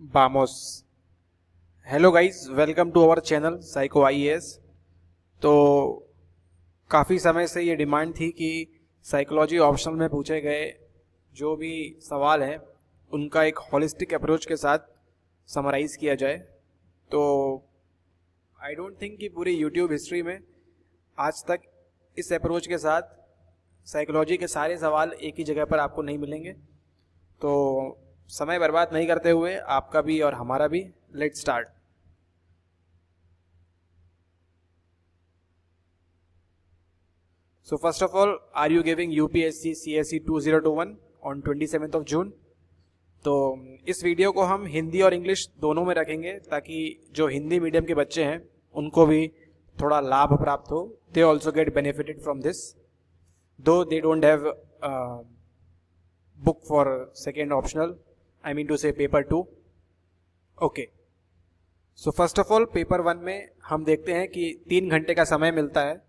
बामोस। Hello guys, welcome to our channel psycho IAS. तो काफ़ी समय से ये डिमांड थी कि साइकोलॉजी ऑप्शनल में पूछे गए जो भी सवाल हैं उनका एक हॉलिस्टिक अप्रोच के साथ समराइज़ किया जाए। तो आई डोंट थिंक कि पूरी यूट्यूब हिस्ट्री में आज तक इस अप्रोच के साथ साइकोलॉजी के सारे सवाल एक ही जगह पर आपको नहीं मिलेंगे। तो समय बर्बाद नहीं करते हुए आपका भी और हमारा भी let start. So first of all, are you giving UPSC CSE 2021 on 27th of June? तो इस वीडियो को हम हिंदी और इंग्लिश दोनों में रखेंगे ताकि जो हिंदी मीडियम के बच्चे हैं उनको भी थोड़ा लाभ प्राप्त हो। They also get benefited from this though they don't have book for second optional, I mean to say paper 2। Okay, so first of all paper 1 में हम देखते हैं कि 3 घंटे का समय मिलता है।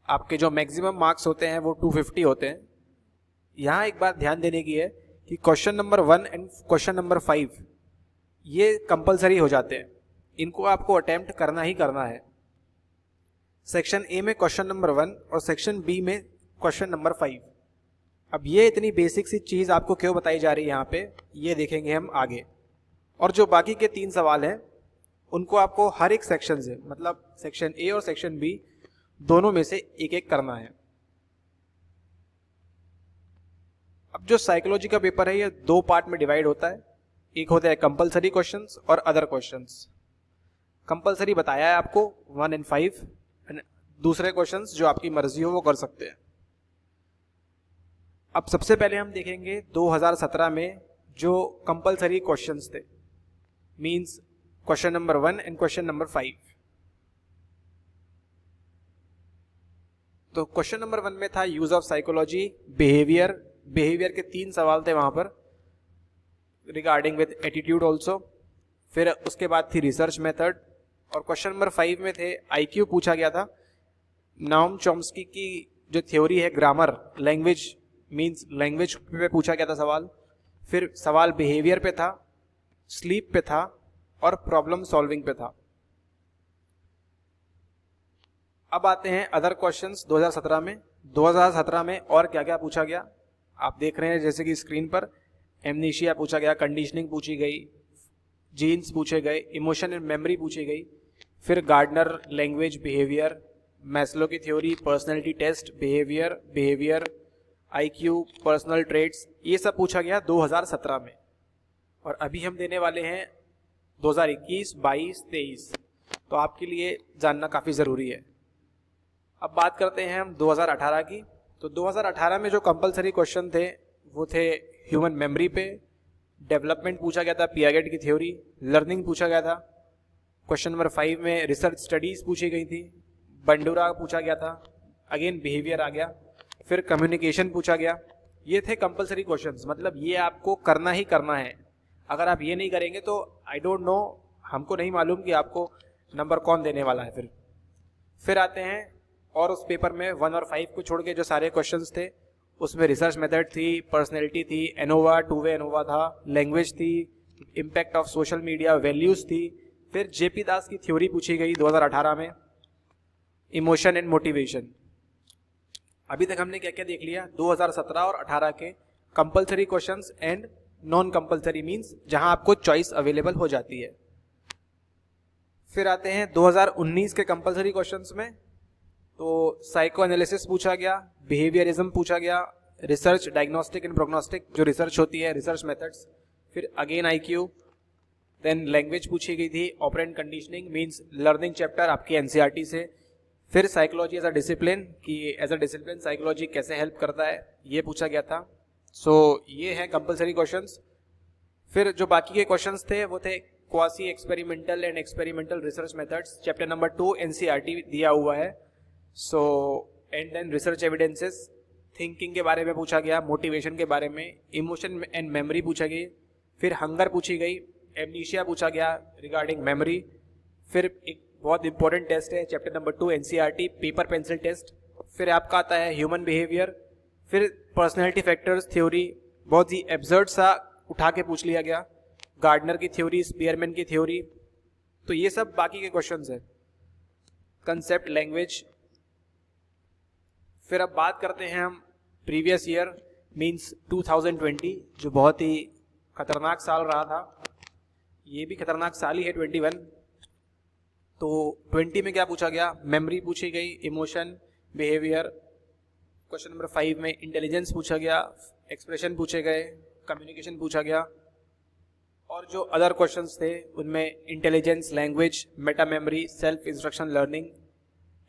आपके जो मैक्सिमम मार्क्स होते हैं वो 250 होते हैं। यहाँ एक बात ध्यान देने की है कि question number 1 and question number 5 ये कंपलसरी हो जाते हैं, इनको आपको अटेम्प्ट करना ही करना है। सेक्शन ए में क्वेश्चन नंबर 1 और सेक्शन बी में क्वेश्चन नंबर 5। अब ये इतनी बेसिक सी चीज़ आपको क्यों बताई जा रही है यहाँ पे, ये देखेंगे हम आगे। और जो बाकी के 3 सवाल हैं उनको आपको हर एक सेक्शन से, मतलब सेक्शन ए और सेक्शन बी दोनों में से एक एक करना है। अब जो साइकोलॉजी का पेपर है ये 2 पार्ट में डिवाइड होता है। एक होता है कंपलसरी क्वेश्चंस और अदर क्वेश्चंस। कंपलसरी बताया है आपको 1 एंड 5, एंड दूसरे क्वेश्चंस जो आपकी मर्जी हो वो कर सकते हैं। अब सबसे पहले हम देखेंगे 2017 में जो कंपलसरी क्वेश्चंस थे, means question number 1 and question number 5। तो क्वेश्चन नंबर 1 में था यूज ऑफ साइकोलॉजी, बिहेवियर के 3 सवाल थे वहां पर, रिगार्डिंग विद एटीट्यूड ऑल्सो। फिर उसके बाद थी रिसर्च मेथड, और क्वेश्चन नंबर 5 में थे आईक्यू पूछा गया था। नॉम चॉम्स्की की जो थ्योरी है ग्रामर, लैंग्वेज मींस लैंग्वेज पे पूछा गया था सवाल। फिर सवाल बिहेवियर पे था, स्लीप पे था और प्रॉब्लम सॉल्विंग पे था। अब आते हैं अदर क्वेश्चंस 2017 में। 2017 में और क्या क्या पूछा गया आप देख रहे हैं जैसे कि स्क्रीन पर। एमनीशिया पूछा गया, कंडीशनिंग पूछी गई, जीन्स पूछे गए, इमोशन एंड मेमोरी पूछी गई। फिर गार्डनर, लैंग्वेज, बिहेवियर, मैस्लो की theory, personality test, behaviour, IQ, personal traits, ये सब पूछा गया 2017 में। और अभी हम देने वाले हैं 2021, 22, 23। तो आपके लिए जानना काफ़ी ज़रूरी है। अब बात करते हैं हम 2018 की। तो 2018 में जो कंपलसरी क्वेश्चन थे वो थे ह्यूमन मेमोरी पे, डेवलपमेंट पूछा गया था, पियागेट की थ्योरी, लर्निंग पूछा गया था। क्वेश्चन नंबर 5 में रिसर्च स्टडीज़ पूछी गई थी, बंडूरा पूछा गया था, अगेन बिहेवियर आ गया, फिर कम्युनिकेशन पूछा गया। ये थे कंपलसरी क्वेश्चंस, मतलब ये आपको करना ही करना है। अगर आप ये नहीं करेंगे तो आई डोंट नो, हमको नहीं मालूम कि आपको नंबर कौन देने वाला है। फिर आते हैं और उस पेपर में 1 और 5 को छोड़ के जो सारे क्वेश्चंस थे उसमें रिसर्च मेथड थी, पर्सनैलिटी थी, एनोवा, 2 वे एनोवा था, लैंग्वेज थी, impact of social media, values थी। फिर जेपी दास की थ्योरी पूछी गई 2018 में, इमोशन एंड मोटिवेशन। अभी तक हमने क्या क्या देख लिया 2017 और 18 के compulsory questions and non compulsory, means जहां आपको चॉइस अवेलेबल हो जाती है। फिर आते हैं 2019 के कंपलसरी क्वेश्चंस में। तो साइको एनालिसिस पूछा गया, बिहेवियरिज्म पूछा गया, रिसर्च, डायग्नोस्टिक एंड प्रोग्नोस्टिक जो रिसर्च होती है, रिसर्च मेथड्स, फिर अगेन आईक्यू, देन लैंग्वेज पूछी गई थी, operant conditioning means learning chapter आपकी एनसीईआरटी से। फिर साइकोलॉजी एज अ डिसिप्लिन कि एज अ डिसिप्लिन साइकोलॉजी कैसे हेल्प करता है, ये पूछा गया था। सो ये है कंपलसरी क्वेश्चंस। फिर जो बाकी के क्वेश्चंस थे वो थे quasi experimental and experimental research methods, chapter number 2 NCERT दिया हुआ है। So and then research evidences, thinking के बारे में पूछा गया, मोटिवेशन के बारे में, इमोशन एंड मेमोरी पूछा गई, फिर हंगर पूछी गई, एमनीशिया पूछा गया रिगार्डिंग मेमोरी। फिर एक बहुत इंपॉर्टेंट टेस्ट है chapter number 2 NCERT, paper pencil test. फिर आपका आता है ह्यूमन बिहेवियर, फिर पर्सनैलिटी फैक्टर्स थ्योरी, बहुत ही एब्सर्ड सा उठा के पूछ लिया गया। गार्डनर की थ्योरी, स्पीयरमैन की थ्योरी, तो ये सब बाकी के क्वेश्चंस हैं। Concept, language. फिर अब बात करते हैं हम प्रीवियस ईयर मींस 2020, जो बहुत ही खतरनाक साल रहा था। ये भी खतरनाक साल ही है 21। तो 20 में क्या पूछा गया? मेमोरी पूछी गई, इमोशन, बिहेवियर। क्वेश्चन नंबर 5 में इंटेलिजेंस पूछा गया, एक्सप्रेशन पूछे गए, कम्युनिकेशन पूछा गया, और जो अदर क्वेश्चंस थे उनमें intelligence, language, meta memory, self instruction learning,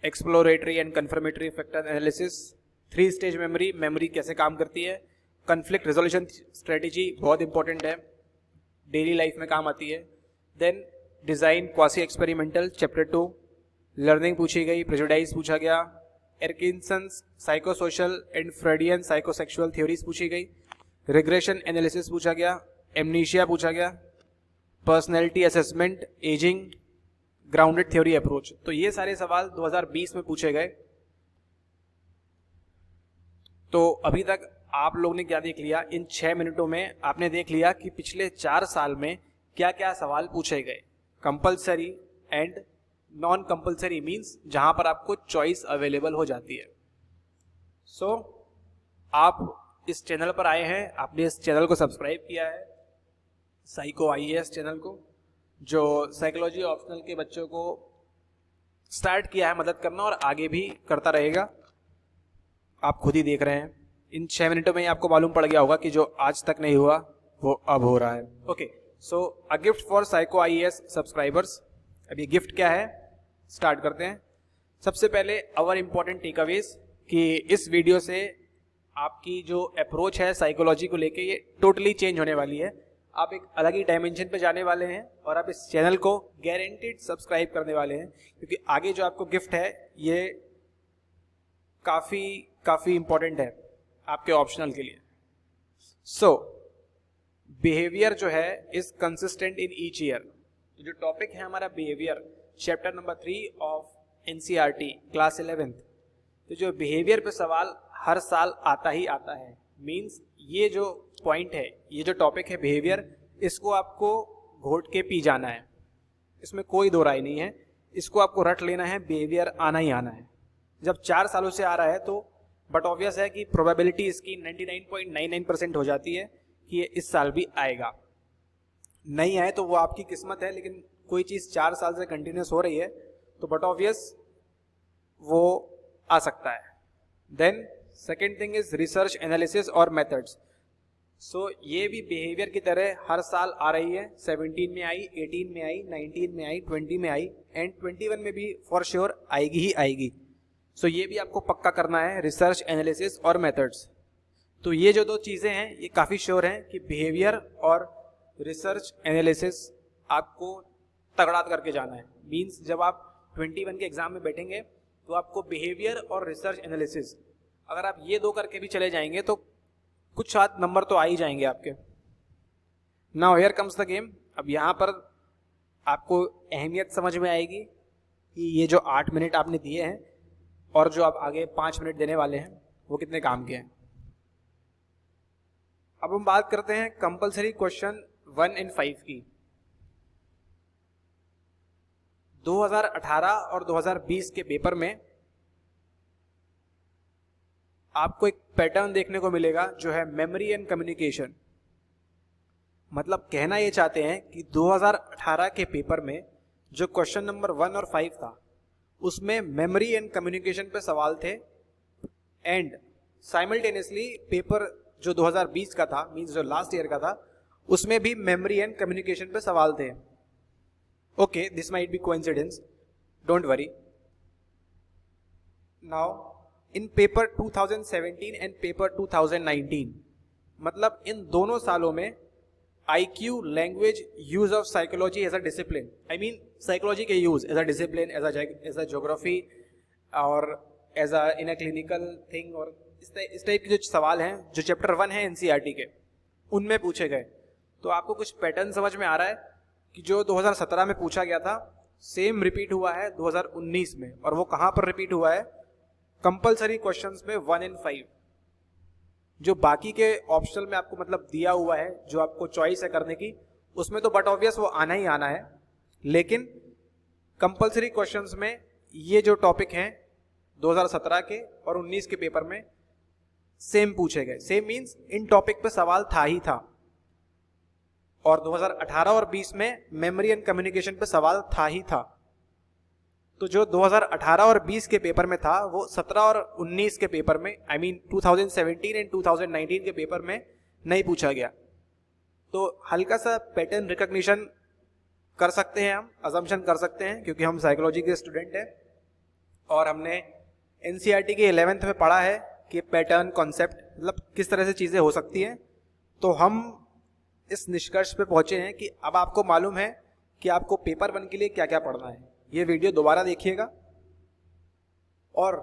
exploratory and confirmatory factor analysis, 3 stage memory, memory कैसे काम करती है, कन्फ्लिक्ट रेजोल्यूशन स्ट्रेटेजी बहुत इंपॉर्टेंट है, डेली लाइफ में काम आती है। Then design quasi experimental chapter 2, learning पूछी गई, प्रेजुडाइज पूछा गया, Erikson's psychosocial and Freudian psychosexual theories पूछी गई, रिग्रेशन एनालिसिस पूछा गया, एमनीशिया पूछा गया, personality assessment, ageing, grounded theory approach. तो ये सारे सवाल 2020 में पूछे गए। तो अभी तक आप लोग ने क्या देख लिया? इन 6 मिनटों में आपने देख लिया कि पिछले 4 साल में क्या क्या सवाल पूछे गए। Compulsory and non compulsory means जहां पर आपको चॉइस अवेलेबल हो जाती है। सो आप इस चैनल पर आए हैं, आपने इस चैनल को सब्सक्राइब किया है, साइको IAS चैनल को, जो साइकोलॉजी ऑप्शनल के बच्चों को स्टार्ट किया है मदद करना और आगे भी करता रहेगा। आप खुद ही देख रहे हैं, इन 6 मिनटों में ही आपको मालूम पड़ गया होगा कि जो आज तक नहीं हुआ वो अब हो रहा है। Okay, so a gift for psycho IAS subscribers. अब ये गिफ्ट क्या है, स्टार्ट करते हैं। सबसे पहले अवर इंपॉर्टेंट टेकअवेज कि इस वीडियो से आपकी जो अप्रोच है साइकोलॉजी को लेके ये टोटली चेंज होने वाली है। आप एक अलग ही डायमेंशन पे जाने वाले हैं और आप इस चैनल को गारंटीड सब्सक्राइब करने वाले हैं, क्योंकि आगे जो आपको गिफ्ट है ये काफ़ी इंपॉर्टेंट है आपके ऑप्शनल के लिए। सो बिहेवियर जो है is consistent in each year. जो टॉपिक है हमारा behaviour, chapter number 3 of NCERT class 11th। तो जो बिहेवियर पे सवाल हर साल आता ही आता है। मीन्स ये जो पॉइंट है, ये जो टॉपिक है बिहेवियर, इसको आपको घोट के पी जाना है, इसमें कोई दो राय नहीं है। इसको आपको रट लेना है, बिहेवियर आना ही आना है। जब 4 सालों से आ रहा है तो बट ऑब्वियस है कि प्रोबेबिलिटी इसकी 99.99% हो जाती है कि ये इस साल भी आएगा। नहीं आए तो वो आपकी किस्मत है, लेकिन कोई चीज़ 4 साल से कंटिन्यूस हो रही है तो बट ऑब्वियस वो आ सकता है। Then second thing is research analysis और मेथड्स। सो ये भी बिहेवियर की तरह हर साल आ रही है। 17 में आई, 18 में आई, 19 में आई, 20 में आई एंड 21 में भी फॉर श्योर आएगी ही आएगी। सो ये भी आपको पक्का करना है, रिसर्च एनालिसिस और मेथड्स। तो ये जो 2 चीज़ें हैं ये काफ़ी श्योर हैं कि बिहेवियर और रिसर्च एनालिसिस आपको तगड़ा करके जाना है। मीन्स जब आप 21 के एग्जाम में बैठेंगे तो आपको बिहेवियर और रिसर्च एनालिसिस, अगर आप ये 2 करके भी चले जाएंगे तो कुछ साथ नंबर तो आ ही जाएंगे आपके। Now here comes the game. अब यहाँ पर आपको अहमियत समझ में आएगी कि ये जो 8 मिनट आपने दिए हैं और जो आप आगे 5 मिनट देने वाले हैं वो कितने काम के हैं। अब हम बात करते हैं कंपल्सरी क्वेश्चन 1 and 5 की। 2018 और 2020 के पेपर में आपको एक पैटर्न देखने को मिलेगा जो है मेमोरी एंड कम्युनिकेशन। मतलब कहना ये चाहते हैं कि 2018 के पेपर में जो क्वेश्चन नंबर 1 और 5 था उसमें मेमोरी एंड कम्युनिकेशन पे सवाल थे, एंड साइमल्टेनियसली पेपर जो 2020 का था, मींस जो लास्ट ईयर का था, उसमें भी मेमोरी एंड कम्युनिकेशन पे सवाल थे। Okay, this might be coincidence, don't worry. Now in paper 2017 and paper 2019, मतलब इन दोनों सालों में IQ, language, use of psychology as a discipline, I mean psychology के use as a discipline, as a geography और as a in a clinical thing, और इस type के जो सवाल हैं जो चैप्टर 1 है NCERT के, उनमें पूछे गए। तो आपको कुछ पैटर्न समझ में आ रहा है कि जो 2017 में पूछा गया था सेम रिपीट हुआ है 2019 में, और वो कहाँ पर रिपीट हुआ है? कंपल्सरी क्वेश्चंस में 1 and 5। जो बाकी के ऑप्शनल में आपको मतलब दिया हुआ है, जो आपको चॉइस है करने की, उसमें तो बट ऑब्वियस वो आना ही आना है, लेकिन कंपलसरी क्वेश्चंस में ये जो टॉपिक हैं 2017 के और 19 के पेपर में सेम पूछे गए। सेम मींस इन टॉपिक पे सवाल था ही था, और 2018 और 20 में मेमोरी एंड कम्युनिकेशन पे सवाल था ही था। तो जो 2018 और 20 के पेपर में था वो 17 और 19 के पेपर में, आई मीन 2017 एंड 2019 के पेपर में नहीं पूछा गया। तो हल्का सा पैटर्न रिकॉग्निशन कर सकते हैं, हम अजम्पशन कर सकते हैं, क्योंकि हम साइकोलॉजी के स्टूडेंट हैं और हमने एनसीईआरटी के 11th में पढ़ा है कि पैटर्न कॉन्सेप्ट मतलब किस तरह से चीज़ें हो सकती हैं। तो हम इस निष्कर्ष पे पहुंचे हैं कि अब आपको मालूम है कि आपको पेपर 1 के लिए क्या क्या पढ़ना है। ये वीडियो दोबारा देखिएगा और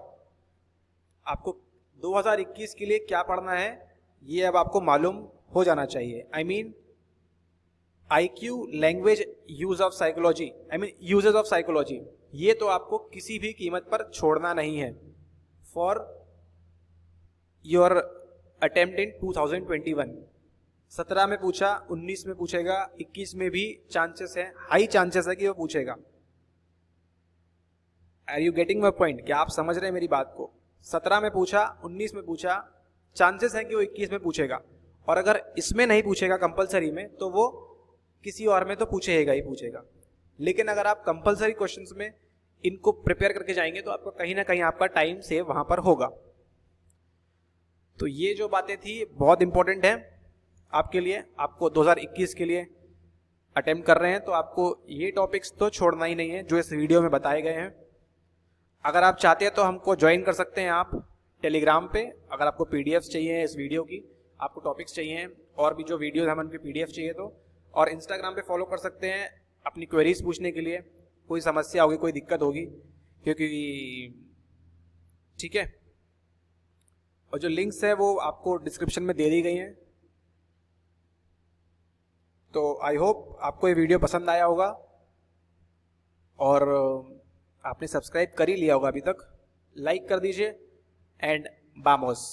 आपको 2021 के लिए क्या पढ़ना है ये अब आपको मालूम हो जाना चाहिए। I mean IQ, language, use of psychology, I mean uses of psychology, ये तो आपको किसी भी कीमत पर छोड़ना नहीं है फॉर योर अटेम्प्ट इन 2021। 17 में पूछा, 19 में पूछेगा, 21 में भी चांसेस है, हाई चांसेस है कि वो पूछेगा। Are you getting my point? क्या आप समझ रहे हैं मेरी बात को? 17 में पूछा, 19 में पूछा, चांसेस है कि वो 21 में पूछेगा, और अगर इसमें नहीं पूछेगा कंपलसरी में तो वो किसी और में तो पूछेगा ही पूछेगा। लेकिन अगर आप कंपलसरी क्वेश्चंस में इनको प्रिपेयर करके जाएंगे तो आपको कहीं ना कहीं आपका टाइम सेव वहां पर होगा। तो ये जो बातें थी बहुत इंपॉर्टेंट है आपके लिए। आपको 2021 के लिए अटेम्प्ट कर रहे हैं तो आपको ये टॉपिक्स तो छोड़ना ही नहीं है जो इस वीडियो में बताए गए हैं। अगर आप चाहते हैं तो हमको ज्वाइन कर सकते हैं आप टेलीग्राम पे। अगर आपको पीडीएफ चाहिए इस वीडियो की, आपको टॉपिक्स चाहिए और भी जो वीडियोज हम उनकी पीडीएफ चाहिए तो, और इंस्टाग्राम पे फॉलो कर सकते हैं अपनी क्वेरीज पूछने के लिए। कोई समस्या होगी, कोई दिक्कत होगी, क्योंकि ठीक है। और जो लिंक्स है वो आपको डिस्क्रिप्शन में दे दी गई हैं। तो आई होप आपको ये वीडियो पसंद आया होगा और आपने सब्सक्राइब कर ही लिया होगा अभी तक। लाइक कर दीजिए एंड बामोस।